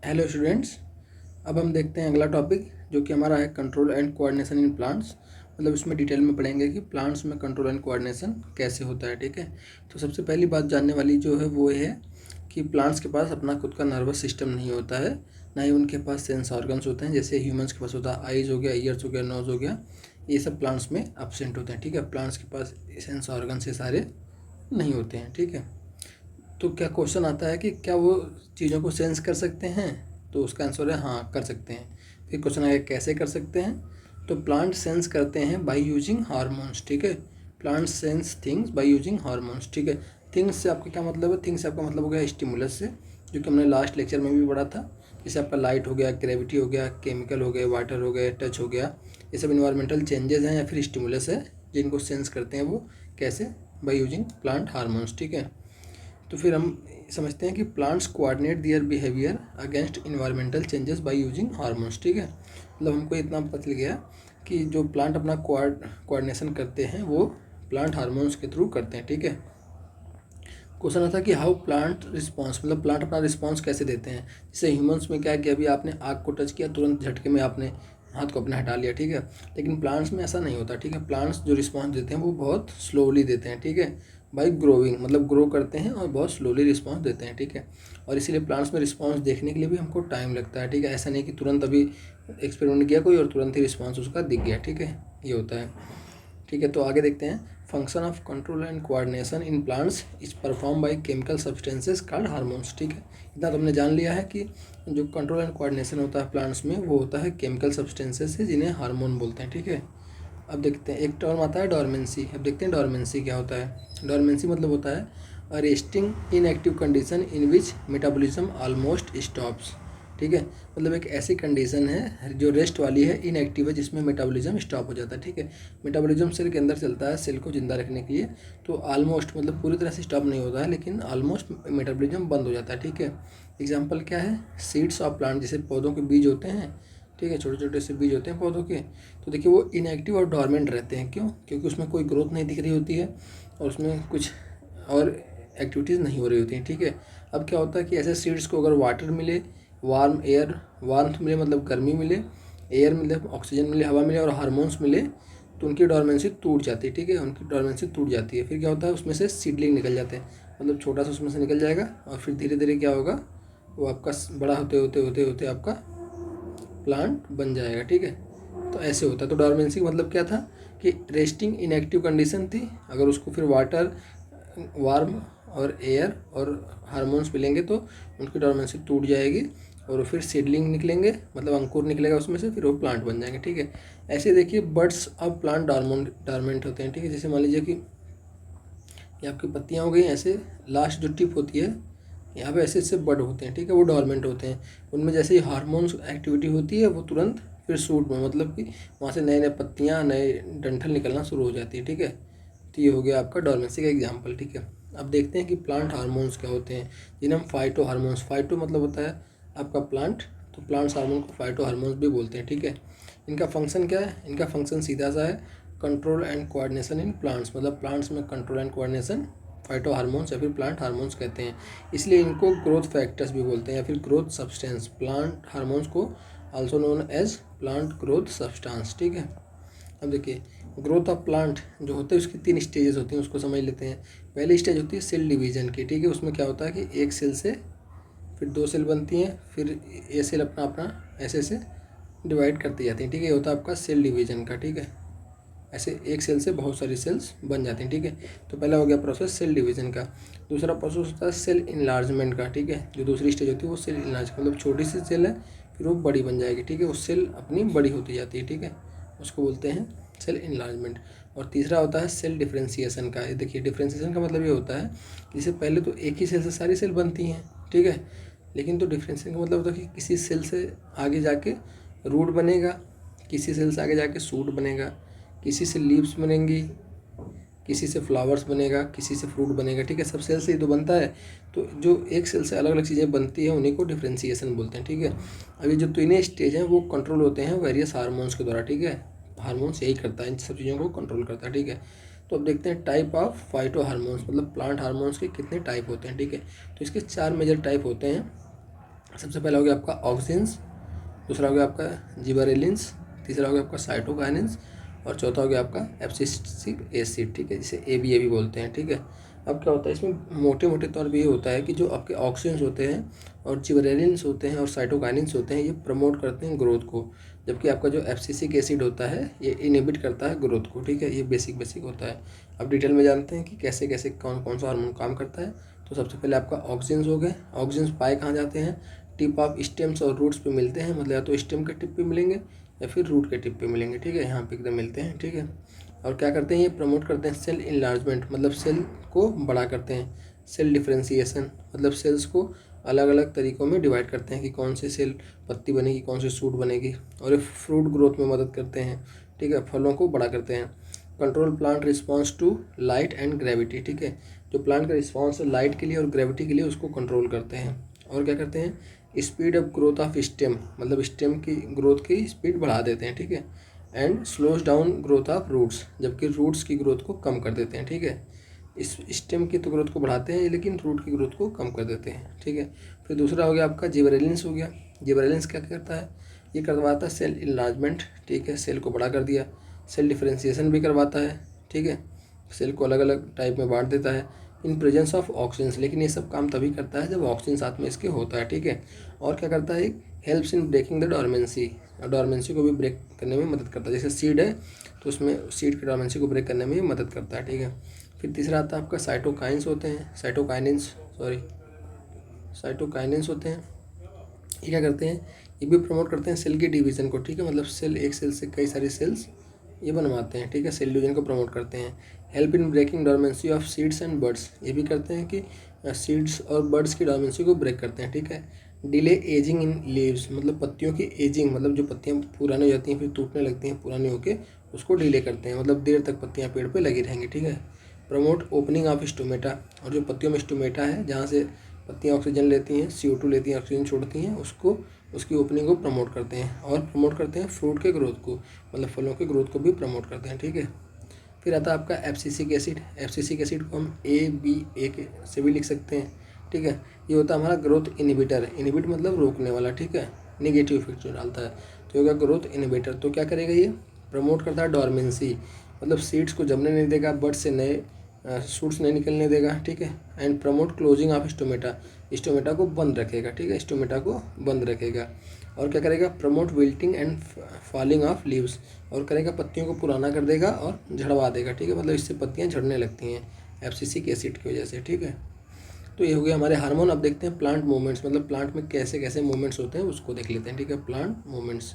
Hello students. अब हम देखते हैं अगला टॉपिक जो कि हमारा है control and coordination in plants. मतलब इसमें डिटेल में पढ़ेंगे कि प्लांट्स में कंट्रोल एंड कोऑर्डिनेशन कैसे होता है। ठीक है, तो सबसे पहली बात जानने वाली जो है वो है कि प्लांट्स के पास अपना खुद का नर्वस सिस्टम नहीं होता है, ना ही उनके पास सेंस ऑर्गन्स होते हैं। जैसे ह्यूमंस के पास होता है आईज हो गया, ईयर्स हो गया, नोज हो गया, ये सब प्लांट्स में एब्सेंट होते हैं। ठीक है, प्लांट्स के पास सेंस ऑर्गन्स ये सारे नहीं होते हैं। ठीक है, तो क्या क्वेश्चन आता है कि क्या वो चीज़ों को सेंस कर सकते हैं? तो उसका आंसर है हाँ, कर सकते हैं। फिर क्वेश्चन आएगा कैसे कर सकते हैं? तो प्लांट सेंस करते हैं बाय यूजिंग हार्मोन्स। ठीक है, plant sense things by using hormones. ठीक है, थिंग्स से आपका क्या मतलब है? थिंग्स से आपका मतलब हो गया स्टिमुलस से, जो कि हमने लास्ट लेक्चर में भी पढ़ा था। जैसे आपका लाइट हो गया, ग्रेविटी हो गया, केमिकल हो गए, वाटर हो गया, टच हो गया, ये सब इन्वायरमेंटल चेंजेस हैं या फिर स्टिमुलस है जिनको सेंस करते हैं। वो कैसे? By using plant hormones. ठीक है, तो फिर हम समझते हैं कि plants coordinate their behaviour against environmental changes by using hormones. ठीक है, मतलब हमको इतना पता चल गया कि जो प्लांट अपना कोऑर्डिनेशन करते हैं वो प्लांट हार्मोन्स के थ्रू करते हैं। ठीक है, क्वेश्चन आता है कि हाउ प्लांट रिस्पॉन्स, मतलब प्लांट अपना रिस्पॉन्स कैसे देते हैं। जैसे ह्यूमंस में क्या है कि अभी आपने आग को टच किया, तुरंत झटके में आपने हाथ को अपने हटा लिया। ठीक है, लेकिन प्लांट्स में ऐसा नहीं होता। ठीक है, प्लांट्स जो रिस्पॉन्स देते हैं वो बहुत स्लोली देते हैं। ठीक है, बाई ग्रोइंग, मतलब ग्रो करते हैं और बहुत स्लोली रिस्पॉन्स देते हैं। ठीक है, और इसीलिए प्लांट्स में रिस्पॉन्स देखने के लिए भी हमको टाइम लगता है। ठीक है, ऐसा नहीं कि तुरंत अभी एक्सपेरिमेंट किया कोई और तुरंत ही रिस्पॉन्स उसका दिख गया। ठीक है, ये होता है। ठीक है, तो आगे देखते हैं। Function of control and coordination in plants is perform by chemical substances called hormones. ठीक है, इतना तो हमने जान लिया है कि जो कंट्रोल एंड कोऑर्डिनेशन होता है प्लांट्स में वो होता है केमिकल सब्सटेंसेस से, जिन्हें हार्मोन बोलते हैं। ठीक है, अब देखते हैं एक टर्म आता है डोरमेंसी। अब देखते हैं डोरमेंसी क्या होता है। डोरमेंसी मतलब होता है अ resting inactive condition in which metabolism almost stops. ठीक है, मतलब एक ऐसी कंडीशन है जो रेस्ट वाली है, इनएक्टिव है, जिसमें मेटाबॉलिज्म स्टॉप हो जाता है। ठीक है, मेटाबॉलिज्म सेल के अंदर चलता है सेल को जिंदा रखने के लिए, तो ऑलमोस्ट मतलब पूरी तरह से स्टॉप नहीं होता है, लेकिन ऑलमोस्ट मेटाबॉलिज्म बंद हो जाता है। ठीक है, एग्जांपल क्या है? सीड्स ऑफ प्लांट, जैसे पौधों के बीज होते हैं। ठीक है, छोटे छोटे से बीज होते हैं पौधों के, तो देखिए वो इनएक्टिव और डॉर्मेंट रहते हैं। क्यों? क्योंकि उसमें कोई ग्रोथ नहीं दिख रही होती है और उसमें कुछ और एक्टिविटीज़ नहीं हो रही होती हैं। ठीक है, अब क्या होता है कि ऐसे सीड्स को अगर वाटर मिले, वार्म एयर, वार्मथ मिले मतलब गर्मी मिले, एयर मिले ऑक्सीजन मिले, हवा मिले और हार्मोन्स मिले, तो उनकी डोरमेंसी टूट जाती है। ठीक है, उनकी डोरमेंसी टूट जाती है। फिर क्या होता है, उसमें से सीडलिंग निकल जाते हैं, मतलब छोटा सा उसमें से निकल जाएगा और फिर धीरे धीरे क्या होगा, वो आपका बड़ा होते होते होते होते आपका प्लांट बन जाएगा। ठीक है, तो ऐसे होता है। तो डोरमेंसी का मतलब क्या था कि रेस्टिंग इनएक्टिव कंडीशन थी, अगर उसको फिर वाटर, वार्म और एयर और हार्मोन्स मिलेंगे तो उनकी डोरमेंसी टूट जाएगी और फिर सीडलिंग निकलेंगे, मतलब अंकुर निकलेगा उसमें से, फिर वो प्लांट बन जाएंगे। ठीक है, ऐसे देखिए बर्ड्स ऑफ प्लांट डॉर्मेंट होते हैं। ठीक है, जैसे मान लीजिए कि ये आपकी पत्तियाँ हो गई, ऐसे लास्ट जो टिप होती है यहाँ पे ऐसे ऐसे बड होते हैं। ठीक है, वो डॉर्मेंट होते हैं, उनमें जैसे ही हार्मोन्स एक्टिविटी होती है वो तुरंत फिर सूट में, मतलब कि वहाँ से नए नए पत्तियाँ, नए डंठल निकलना शुरू हो जाती है। ठीक है, तो ये हो गया आपका डोरमेंसी का एग्जाम्पल। ठीक है, अब देखते हैं कि प्लांट हार्मोन्स क्या होते हैं, जिन्हें हम फाइटो हार्मोन्स, फाइटो मतलब होता है आपका प्लांट, तो प्लांट्स हार्मोन को फाइटो हार्मोन्स भी बोलते हैं। ठीक है, इनका फंक्शन क्या है? इनका फंक्शन सीधा सा है, control and coordination in plants, मतलब प्लांट्स में control and coordination phyto hormones या फिर प्लांट हार्मोन्स कहते हैं। इसलिए इनको ग्रोथ फैक्टर्स भी बोलते हैं या फिर ग्रोथ सब्सटेंस। प्लांट हार्मोन्स को also known as plant growth substance. ठीक है, अब देखिए ग्रोथ ऑफ प्लांट जो होते हैं उसकी 3 स्टेजेस होती हैं, उसको समझ लेते हैं। पहली स्टेज होती है सेल डिवीजन की। ठीक है, उसमें क्या होता है कि एक सेल से फिर 2 सेल बनती हैं, फिर ये सेल अपना अपना ऐसे ऐसे डिवाइड करती जाती हैं। ठीक है, ये होता है आपका सेल डिवीजन का। ठीक है, ऐसे एक सेल से बहुत सारी सेल्स बन जाती हैं। ठीक है, तो पहला हो गया प्रोसेस सेल डिवीजन का। दूसरा प्रोसेस होता है सेल इनलार्जमेंट का। ठीक है, जो दूसरी स्टेज होती है वो सेल इनलार्ज, मतलब छोटी सी सेल है फिर वो बड़ी बन जाएगी। ठीक है, वो सेल अपनी बड़ी होती जाती है। ठीक है, उसको बोलते हैं सेल इनलार्जमेंट। और तीसरा होता है सेल डिफ्रेंसिएशन का। ये देखिए डिफ्रेंसिएशन का मतलब ये होता है कि जैसे पहले तो एक ही सेल से सारी सेल बनती हैं। ठीक है, लेकिन तो डिफ्रेंसिएशन का मतलब होता है कि किसी सेल से आगे जाके रूट बनेगा, किसी सेल से आगे जाके सूट बनेगा, किसी से लीव्स बनेंगी, किसी से फ्लावर्स बनेगा, किसी से फ्रूट बनेगा। ठीक है, सब सेल से ही तो बनता है, तो जो एक सेल से अलग अलग चीज़ें बनती हैं उन्हीं को डिफ्रेंसिएशन बोलते हैं। ठीक है, अभी जो तीनों स्टेज हैं वो कंट्रोल होते हैं वेरियस हार्मोन्स के द्वारा। ठीक है, हार्मोन्स यही करता है, इन सब चीज़ों को कंट्रोल करता है। ठीक है, तो अब देखते हैं टाइप ऑफ फाइटो हार्मोन्स, मतलब प्लांट हार्मोन्स के कितने टाइप होते हैं। ठीक है, तो इसके 4 मेजर टाइप होते हैं। सबसे पहला हो गया आपका ऑक्सिन्स, दूसरा हो गया आपका जिबरेलिन्स, तीसरा हो गया आपका साइटोकाइनिन्स और चौथा हो गया आपका एब्सिसिक एसिड, ठीक है, जिसे ए बी बोलते हैं, ठीक है। अब क्या होता है इसमें मोटे मोटे तौर पे ये होता है कि जो आपके ऑक्सिन्स होते हैं और जिबरेलिन्स होते हैं और साइटोकाइनिन्स होते हैं ये प्रमोट करते हैं ग्रोथ को, जबकि आपका जो एब्सिसिक एसिड होता है ये इनहिबिट करता है ग्रोथ को, ठीक है। ये बेसिक होता है। अब डिटेल में जानते हैं कि कैसे कैसे कौन कौन सा हार्मोन काम करता है। तो सबसे पहले आपका ऑक्सिन्स हो गए। ऑक्सिन्स पाए कहाँ जाते हैं? टिप ऑफ स्टेम्स और रूट्स पे मिलते हैं, मतलब या तो स्टेम के टिप पे मिलेंगे या फिर रूट के टिप पे मिलेंगे, ठीक है, यहाँ पे एकदम मिलते हैं, ठीक है। और क्या करते हैं ये प्रमोट करते हैं सेल इनलार्जमेंट, मतलब सेल को बड़ा करते हैं। सेल डिफ्रेंसिएशन, मतलब सेल्स को अलग अलग तरीक़ों में डिवाइड करते हैं कि कौन से सेल पत्ती बनेगी, कौन से सूट बनेगी। और ये फ्रूट ग्रोथ में मदद करते हैं, ठीक है, फलों को बड़ा करते हैं। Control plant response to light and gravity, ठीक है, जो प्लांट का रिस्पॉन्स है लाइट के लिए और ग्रेविटी के लिए उसको कंट्रोल करते हैं। और क्या करते हैं? Speed up growth of stem, मतलब स्टेम की ग्रोथ की स्पीड बढ़ा देते हैं, ठीक है। And slows down growth of roots, जबकि रूट्स की ग्रोथ को कम कर देते हैं, ठीक है। इस स्टेम की तो ग्रोथ को बढ़ाते हैं लेकिन रूट की ग्रोथ को कम कर देते हैं, ठीक है। फिर दूसरा हो गया आपका जिबरेलिन्स हो गया। जिबरेलिन्स क्या करता है? ये करवाता है सेल इनलार्जमेंट, ठीक है, सेल को बड़ा कर दिया। सेल डिफ्रेंसिएशन भी करवाता है, ठीक है, सेल को अलग अलग टाइप में बांट देता है इन प्रेजेंस ऑफ ऑक्सीजन, लेकिन ये सब काम तभी करता है जब ऑक्सीजन साथ में इसके होता है, ठीक है। और क्या करता है? Helps in breaking the dormancy, dormancy को भी ब्रेक करने में मदद करता है। जैसे सीड है तो उसमें सीड की डोरमेंसी को ब्रेक करने में मदद करता है, ठीक है। फिर तीसरा आता है आपका साइटोकाइंस होते हैं, साइटोकाइनिन्स होते हैं। ये क्या करते हैं? ये भी प्रमोट करते हैं सेल की डिवीज़न को, ठीक है, मतलब सेल, एक सेल से कई सारी सेल्स ये बनवाते हैं, ठीक है, सेल डिवीजन को प्रमोट करते हैं। Help in breaking dormancy of seeds and birds, ये भी करते हैं कि सीड्स और बर्ड्स की डोरमेंसी को ब्रेक करते हैं, ठीक है। डिले एजिंग इन लीव्स, मतलब पत्तियों की एजिंग, मतलब जो पत्तियां पुरानी हो जाती हैं फिर टूटने लगती हैं पुरानी होके, उसको डिले करते हैं, मतलब देर तक पत्तियां पेड़ पे लगी रहेंगी, ठीक है। प्रमोट ओपनिंग ऑफ स्टोमेटा, और जो पत्तियों में स्टोमेटा है जहाँ से पत्तियां ऑक्सीजन लेती हैं, CO2 लेती हैं, ऑक्सीजन छोड़ती हैं, उसको उसकी ओपनिंग को प्रमोट करते हैं। और प्रमोट करते हैं फ्रूट के ग्रोथ को, मतलब फलों के ग्रोथ को भी प्रमोट करते हैं, ठीक है। फिर आता है आपका एब्सिसिक एसिड। एब्सिसिक एसिड को हम ए के से भी लिख सकते हैं, ठीक है। ये होता है हमारा ग्रोथ इनहिबिटर, इनहिबिट मतलब रोकने वाला, ठीक है, निगेटिव इफेक्ट जो डालता है, तो होगा ग्रोथ इनहिबिटर। तो क्या करेगा ये? प्रमोट करता है डोरमेंसी, मतलब सीड्स को जमने नहीं देगा, बर्ड से नए सूट्स नहीं निकलने देगा, ठीक है। And promote closing of stomata, stomata को बंद रखेगा, ठीक है, स्टोमेटा को बंद रखेगा। और क्या करेगा? Promote wilting and falling of leaves, और करेगा पत्तियों को पुराना कर देगा और झड़वा देगा, ठीक है, मतलब इससे पत्तियां झड़ने लगती हैं एब्सिसिक एसिड की वजह से, ठीक है। तो ये हो गया हमारे हार्मोन। अब देखते हैं प्लांट मूवमेंट्स, मतलब प्लांट में कैसे कैसे मूवमेंट्स होते हैं उसको देख लेते हैं, ठीक है, प्लांट मूवमेंट्स,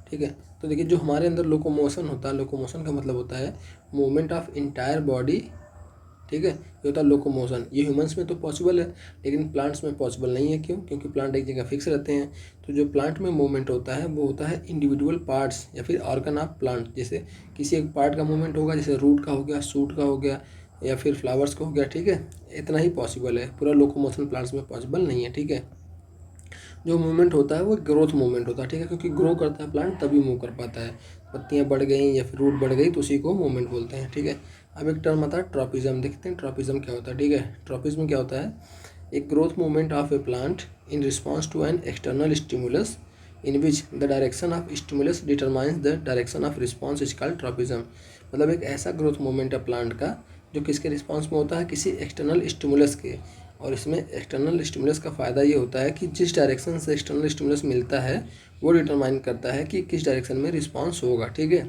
ठीक है। तो देखिए जो हमारे अंदर लोकोमोशन होता है, लोकोमोशन का मतलब होता है मूवमेंट ऑफ इंटायर बॉडी, ठीक है, ये होता है लोकोमोशन। ये ह्यूमंस में तो पॉसिबल है लेकिन प्लांट्स में पॉसिबल नहीं है, क्यों? क्योंकि प्लांट एक जगह फिक्स रहते हैं। तो जो प्लांट में मूवमेंट होता है वो होता है इंडिविजुअल पार्ट्स या फिर ऑर्गन ऑफ प्लांट, जैसे किसी एक पार्ट का मूवमेंट होगा, जैसे रूट का हो गया, सूट का हो गया, या फिर फ्लावर्स का हो गया, ठीक है, इतना ही पॉसिबल है, पूरा लोकोमोशन प्लांट्स में पॉसिबल नहीं है, ठीक है। जो मूवमेंट होता है वो ग्रोथ मूवमेंट होता है, ठीक है, क्योंकि ग्रो करता है प्लांट तभी मूव कर पाता है, पत्तियां बढ़ गई या फिर रूट बढ़ गई तो उसी को मूवमेंट बोलते हैं, ठीक है। अब एक टर्म आता है ट्रॉपिज्म, देखते हैं ट्रॉपिज्म क्या होता है, ठीक है। ट्रॉपिज्म क्या होता है? एक growth movement of a plant in response to an external stimulus in which the direction of stimulus determines the direction of response is called tropism, मतलब एक ऐसा ग्रोथ मूवमेंट है प्लांट का जो किसके रिस्पॉन्स में होता है? किसी एक्सटर्नल स्टिमुलस के। और इसमें एक्सटर्नल स्टिमुलस का फ़ायदा ये होता है कि जिस डायरेक्शन से एक्सटर्नल स्टिमुलस मिलता है वो डिटरमाइन करता है कि किस डायरेक्शन में रिस्पॉन्स होगा, ठीक है,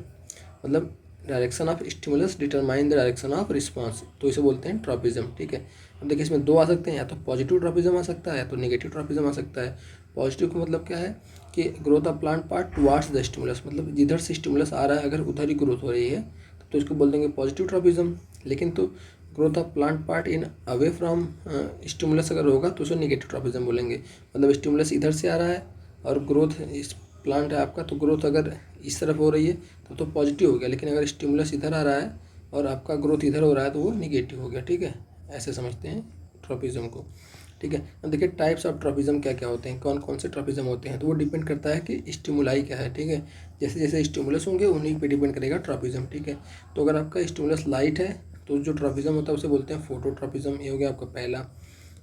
मतलब direction of stimulus determine the direction of response, तो इसे बोलते हैं ट्रॉपिज्म, ठीक है। अब देखिए इसमें दो आ सकते हैं, या तो पॉजिटिव ट्रॉपिज्म आ सकता है या तो नेगेटिव ट्रॉपिज्म आ सकता है। पॉजिटिव का मतलब क्या है कि growth of plant part towards the stimulus, मतलब जिधर से स्टिमुलस आ रहा है अगर उधर ही ग्रोथ हो रही है तो इसको बोल देंगे पॉजिटिव ट्रॉपिज्म। लेकिन तो growth of plant part in away from stimulus अगर होगा तो उसे नेगेटिव ट्रॉपिज्म बोलेंगे, मतलब स्टिमुलस इधर से आ रहा है और ग्रोथ इस प्लांट है आपका, तो ग्रोथ अगर इस तरफ हो रही है तो पॉजिटिव हो गया, लेकिन अगर स्टिमुलस इधर आ रहा है और आपका ग्रोथ इधर हो रहा है तो वो निगेटिव हो गया, ठीक है, ऐसे समझते हैं ट्रॉपिज्म को, ठीक है। अब देखिए टाइप्स ऑफ ट्रॉपिज्म क्या क्या होते हैं, कौन कौन से ट्रॉपिज्म होते हैं, तो वो डिपेंड करता है कि स्टिमुलाई क्या है, ठीक है, जैसे जैसे स्टिमुलस होंगे उन्हीं पे डिपेंड करेगा ट्रॉपिज्म, ठीक है। तो अगर आपका स्टिमुलस लाइट है तो जो ट्रॉपिज्म होता है उसे बोलते हैं फोटोट्रॉपिज्म, ये हो गया आपका पहला।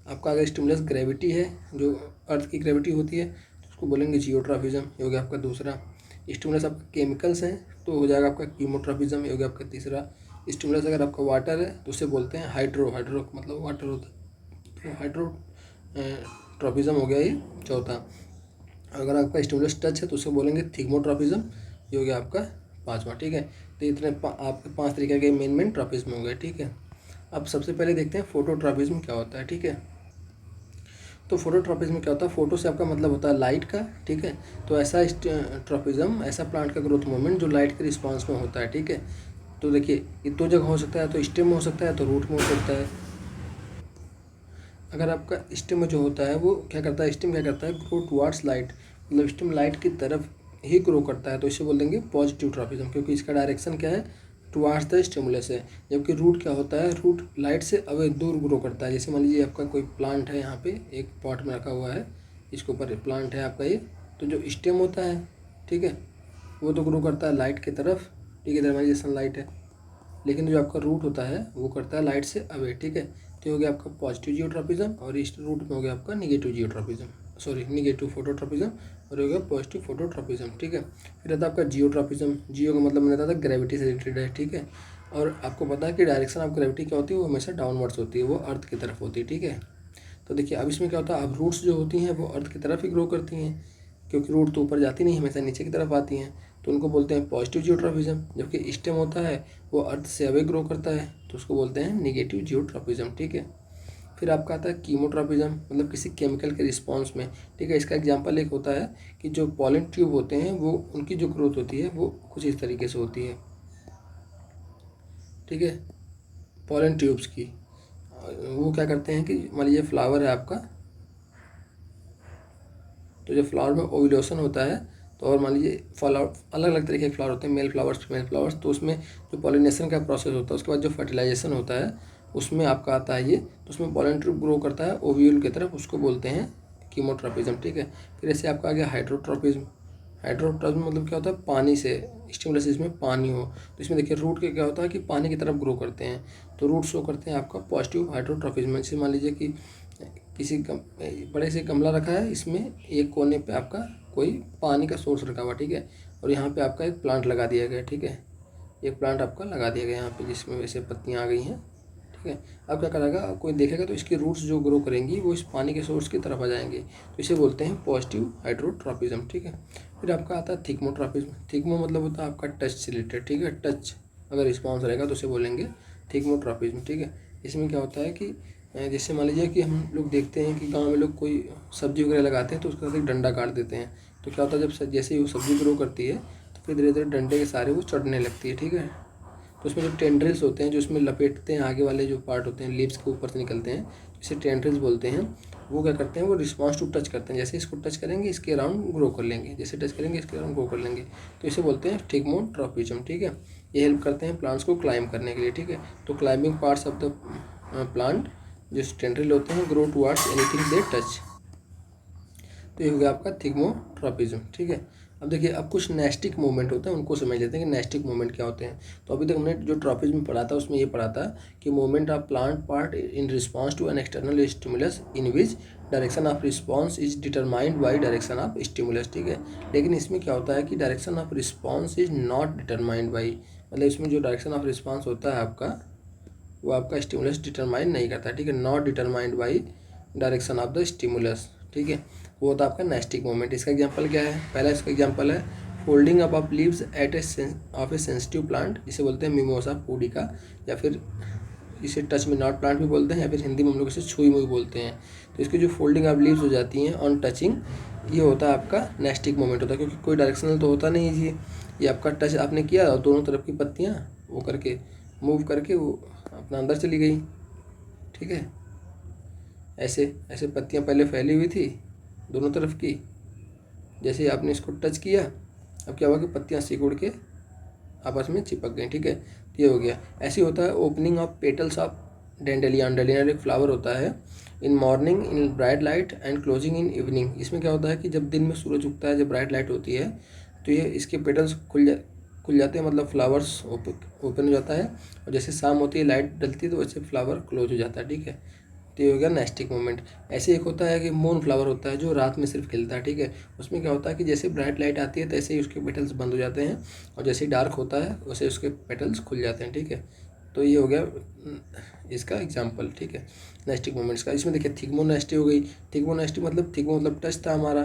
आपका अगर स्टिमुलस ग्रेविटी है, जो अर्थ की ग्रेविटी होती है, तो उसको बोलेंगे जियोट्रॉपिज्म, ये हो गया आपका दूसरा। स्टिमुलस आपका केमिकल्स है तो हो जाएगा आपका कीमोट्रॉपिज्म, ये हो गया आपका तीसरा। स्टिमुलस अगर आपका वाटर है तो उसे बोलते हैं हाइड्रो मतलब वाटर होता है, तो हाइड्रो ट्रॉपिज्म हो गया ये चौथा। अगर आपका स्टिमुलस टच है तो उसे बोलेंगे थिग्मोट्रॉपिज्म, ये हो गया आपका पाँचवा। ठीक है, तो इतने आपके 5 तरीके के मेन ट्रॉपिज्म हो गए। ठीक है, अब सबसे पहले देखते हैं फोटोट्रॉपिज्म क्या होता है। ठीक है, तो फोटोट्रॉपिज्म क्या होता है, फोटो से आपका मतलब होता है लाइट का। ठीक है, तो ऐसा ट्रॉपिज्म ऐसा प्लांट का ग्रोथ मूवमेंट जो लाइट के रिस्पॉन्स में होता है। ठीक है, तो देखिए ये दो जगह हो सकता है, तो स्टेम में हो सकता है, तो रूट में हो सकता है। अगर आपका स्टेम जो होता है वो क्या करता है, स्टेम क्या करता है, ग्रो टुवार्ड्स लाइट, मतलब स्टेम लाइट की तरफ ही ग्रो करता है, तो इसे बोल देंगे पॉजिटिव ट्रॉपिज्म, क्योंकि इसका डायरेक्शन क्या है, टुवार्ड्स द स्टिमुलस है। जबकि रूट क्या होता है, रूट लाइट से अवे दूर ग्रो करता है। जैसे मान लीजिए आपका कोई प्लांट है, यहाँ पे एक पॉट में रखा हुआ है, इसके ऊपर प्लांट है आपका ये, तो जो स्टेम होता है, ठीक है, वो तो ग्रो करता है लाइट की तरफ। ठीक है, इधर मान लीजिए सनलाइट है, लेकिन जो आपका रूट होता है वो करता है लाइट से अवे। ठीक है, तो हो गया आपका पॉजिटिव जियोट्रॉपिज्म, और इस रूट में हो गया आपका negative geotropism, sorry negative phototropism, और हो गया पॉजिटिव फोटोट्रॉपिज्म। ठीक है, फिर आता है आपका जियोट्रॉपिज्म। जियो का मतलब मैंने बताया था ग्रेविटी से रिलेटेड है। ठीक है, और आपको पता है कि डायरेक्शन ऑफ ग्रेविटी क्या होती है, वो हमेशा डाउनवर्ड्स होती है, वो अर्थ की तरफ होती है। ठीक है, तो देखिए अब इसमें क्या होता है, अब रूट्स जो होती हैं वो अर्थ की तरफ ही ग्रो करती हैं, क्योंकि रूट तो ऊपर जाती नहीं, हमेशा नीचे की तरफ आती हैं, तो उनको बोलते हैं पॉजिटिव जियोट्रॉपिज्म। जबकि स्टेम होता है वो अर्थ से अवे ग्रो करता है, तो उसको बोलते हैं निगेटिव जियोट्रॉपिज्म। ठीक है, फिर आपका आता है कीमोट्रॉपिज्म, मतलब किसी केमिकल के रिस्पॉन्स में। ठीक है, इसका एग्जांपल एक होता है कि जो पॉलन ट्यूब होते हैं वो उनकी जो ग्रोथ होती है वो कुछ इस तरीके से होती है। ठीक है, पॉलन ट्यूब्स की वो क्या करते हैं कि मान लीजिए फ्लावर है आपका, तो जब फ्लावर में ओव्यूलेशन होता है, तो और मान लीजिए फ्लावर अलग अलग तरीके के फ्लावर होते हैं, मेल फ्लावर्स फीमेल फ्लावर्स, तो उसमें जो पॉलिनेशन का प्रोसेस होता है उसके बाद जो फर्टिलाइजेशन होता है उसमें आपका आता है ये, तो उसमें पॉलन ट्यूब ग्रो करता है ओव्यूल की तरफ, उसको बोलते हैं कीमोट्रॉपिज्म। ठीक है, फिर ऐसे आपका आ गया हाइड्रोट्रॉपिज्म। हाइड्रोट्रॉपिज्म मतलब क्या होता है, पानी से स्टिमुलस इसमें पानी हो, तो इसमें देखिए रूट के क्या होता है कि पानी की तरफ ग्रो करते हैं, तो रूट शो करते हैं आपका पॉजिटिव हाइड्रोट्रॉपिज्म। जैसे मान लीजिए कि किसी बड़े से गमला रखा है, इसमें एक कोने पे आपका कोई पानी का सोर्स रखा हुआ। ठीक है, और यहाँ पे आपका एक प्लांट लगा दिया गया। ठीक है, एक प्लांट आपका लगा दिया गया यहाँ पे, जिसमें वैसे पत्तियाँ आ गई हैं। ठीक है, अब क्या करेगा, कोई देखेगा तो इसकी रूट्स जो ग्रो करेंगी वो इस पानी के सोर्स की तरफ आ जाएंगे, तो इसे बोलते हैं पॉजिटिव हाइड्रोट्रॉपिज्म। ठीक है, फिर आपका आता है थिग्मोट्रॉपिज्म। थिग्मो मतलब होता है आपका टच से रिलेटेड। ठीक है, टच अगर रिस्पॉन्स रहेगा तो उसे बोलेंगे थिग्मोट्रॉपिज्म। ठीक है, इसमें क्या होता है कि जैसे मान लीजिए कि हम लोग देखते हैं कि गांव में लोग कोई सब्जी वगैरह लगाते हैं तो उसके साथ एक डंडा काट देते हैं, तो क्या होता है जब जैसे ही वो सब्जी ग्रो करती है तो फिर धीरे धीरे डंडे के सारे वो चढ़ने लगती है। ठीक है, तो उसमें जो टेंड्रिल्स होते हैं जो उसमें लपेटते हैं, आगे वाले जो पार्ट होते हैं लीव्स के ऊपर से निकलते हैं, जिसे टेंड्रिल्स बोलते हैं, वो क्या करते हैं, वो रिस्पॉन्स टू टच करते हैं, जैसे इसको टच करेंगे इसके अराउंड ग्रो कर लेंगे, जैसे टच करेंगे इसके अराउंड ग्रो कर लेंगे, तो इसे बोलते हैं थिग्मोट्रॉपिज्म। ठीक है, ये हेल्प करते हैं प्लांट्स को क्लाइंब करने के लिए। ठीक है, तो climbing parts of the plant जो टेंड्रिल होते हैं grow towards anything they touch, तो ये हो गया आपका थिग्मोट्रॉपिज्म। ठीक है, अब देखिए अब कुछ नेस्टिक मूवमेंट होते हैं, उनको समझ लेते हैं कि नेस्टिक मूवमेंट क्या होते हैं। तो अभी तक हमने जो ट्रॉपिज्म पढ़ा था उसमें ये पढ़ा था कि movement of plant part in response to an external stimulus in which direction of response is determined by direction of stimulus. ठीक है, लेकिन इसमें क्या होता है कि direction of response is not determined by, मतलब इसमें जो डायरेक्शन ऑफ रिस्पॉन्स होता है आपका वो आपका स्टिमुलस डिटरमाइन नहीं करता है। ठीक है, not determined by direction of the stimulus. ठीक है, वो होता है आपका नेस्टिक मूवमेंट। इसका एग्जांपल क्या है, पहला इसका एग्जांपल है folding up of leaves eight of A sensitive plant, जिसे बोलते हैं मिमोसा पुडिका, या फिर इसे टच में नॉट प्लांट भी बोलते हैं, या फिर हिंदी में हम लोग इसे छुई मुई बोलते हैं। तो इसकी जो फोल्डिंग ऑफ लीव्स हो जाती हैं ऑन टचिंग, ये होता है आपका नेस्टिक मूवमेंट होता है, क्योंकि कोई डायरेक्शनल तो होता नहीं है ये आपका टच आपने किया और दोनों तरफ की पत्तियाँ वो करके मूव करके वो अपना अंदर चली गई। ठीक है, ऐसे ऐसे पत्तियाँ पहले फैली हुई थी दोनों तरफ की, जैसे ही आपने इसको टच किया अब क्या हुआ कि पत्तियाँ सिकुड़ के आपस में चिपक गई। ठीक है, तो ये हो गया। ऐसे होता है opening of petals of dandelion. Dandelion एक फ्लावर होता है, in morning in bright light and closing in evening. इसमें क्या होता है कि जब दिन में सूरज उगता है, जब ब्राइट लाइट होती है तो ये इसके पेटल्स खुल जाते हैं, मतलब फ्लावर्स ओपन हो जाता है, और जैसे शाम होती है लाइट डलती है तो वैसे फ्लावर क्लोज हो जाता है। ठीक है, तो ये हो गया नेस्टिक मूवमेंट। ऐसे एक होता है कि मून फ्लावर होता है जो रात में सिर्फ खिलता है, ठीक है। उसमें क्या होता है कि जैसे ब्राइट लाइट आती है तैसे ही उसके पेटल्स बंद हो जाते हैं, और जैसे ही डार्क होता है वैसे उसके पेटल्स खुल जाते हैं, ठीक है। तो ये हो गया इसका एग्जाम्पल, ठीक है, नेस्टिक मूवमेंट्स का। इसमें देखिए थिग्मोनेस्टी हो गई। थिग्मोनेस्टी मतलब थिग्मो मतलब टच था हमारा,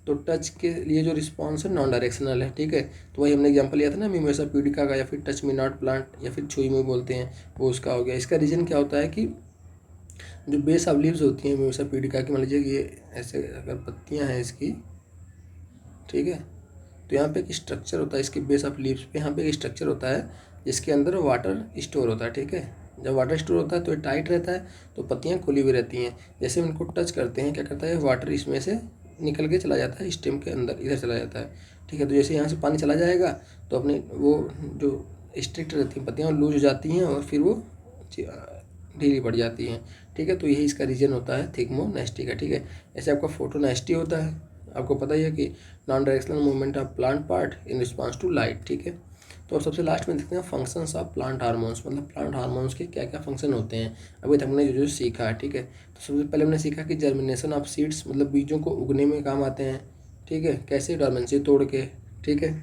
तो टच के लिए जो रिस्पॉन्स है नॉन डायरेक्शनल है, ठीक है। तो वही हमने एग्जांपल लिया था ना मिमेसा प्यूडिका का, या फिर टच मी नॉट प्लांट, या फिर छुई में बोलते हैं, वो उसका हो गया। इसका रीज़न क्या होता है कि जो बेस ऑफ लीव्स होती हैं मिमेसा प्यूडिका की, मान लीजिए कि ये ऐसे अगर पत्तियाँ हैं इसकी, ठीक है, तो यहाँ पे एक स्ट्रक्चर होता है इसके बेस ऑफ लीव्स पे, यहाँ पे एक स्ट्रक्चर होता है जिसके अंदर वाटर स्टोर होता है, ठीक है। जब वाटर स्टोर होता है तो ये टाइट रहता है, तो पत्तियाँ खुली हुई रहती हैं। जैसे हम इनको टच करते हैं क्या करता है, वाटर इसमें से निकल के चला जाता है स्टेम के अंदर, इधर चला जाता है, ठीक है। तो जैसे यहाँ से पानी चला जाएगा तो अपने वो जो स्ट्रिक्ट रहती हैं पत्तियाँ लूज हो जाती हैं, और फिर वो ढीली पड़ जाती हैं, ठीक है। तो यही इसका रीजन होता है थिग्मोनेस्टी का, ठीक है। ऐसे आपका फोटोनेस्टी होता है, आपको पता ही है कि non directional movement of plant part in response to light, ठीक है। तो अब सबसे लास्ट में देखते हैं फंक्शंस ऑफ प्लांट हार्मोन्स, मतलब प्लांट हार्मोन्स के क्या क्या फंक्शन होते हैं। अभी तक हमने जो सीखा है, ठीक है। तो सबसे पहले हमने सीखा कि जर्मिनेशन ऑफ सीड्स, मतलब बीजों को उगने में काम आते हैं, ठीक है, कैसे, डोरमेंसी तोड़ के, ठीक है।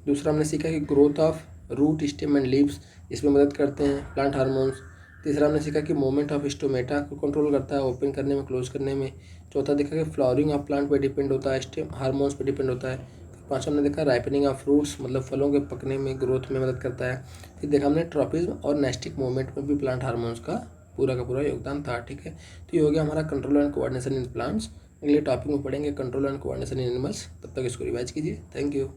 दूसरा हमने सीखा कि growth of root, stem and leaves, इसमें मदद करते हैं प्लांट हार्मोन्स। तीसरा हमने सीखा कि मूवमेंट ऑफ स्टोमेटा को कंट्रोल करता है, ओपन करने में, क्लोज करने में। चौथा देखा कि फ्लावरिंग ऑफ प्लांट पे डिपेंड होता है, स्टेम हार्मोन्स पे डिपेंड होता है। पांचवा हमने देखा राइपनिंग ऑफ फ्रूट्स, मतलब फलों के पकने में, ग्रोथ में मदद करता है। फिर देखा हमने ट्रॉपिज्म और नेस्टिक मूवमेंट में भी प्लांट हार्मोन्स का पूरा योगदान था, ठीक है। तो ये हो गया हमारा control and coordination in plants. अगले टॉपिक में पढ़ेंगे control and coordination in animals. तब तक इसको रिवाइज कीजिए। Thank you.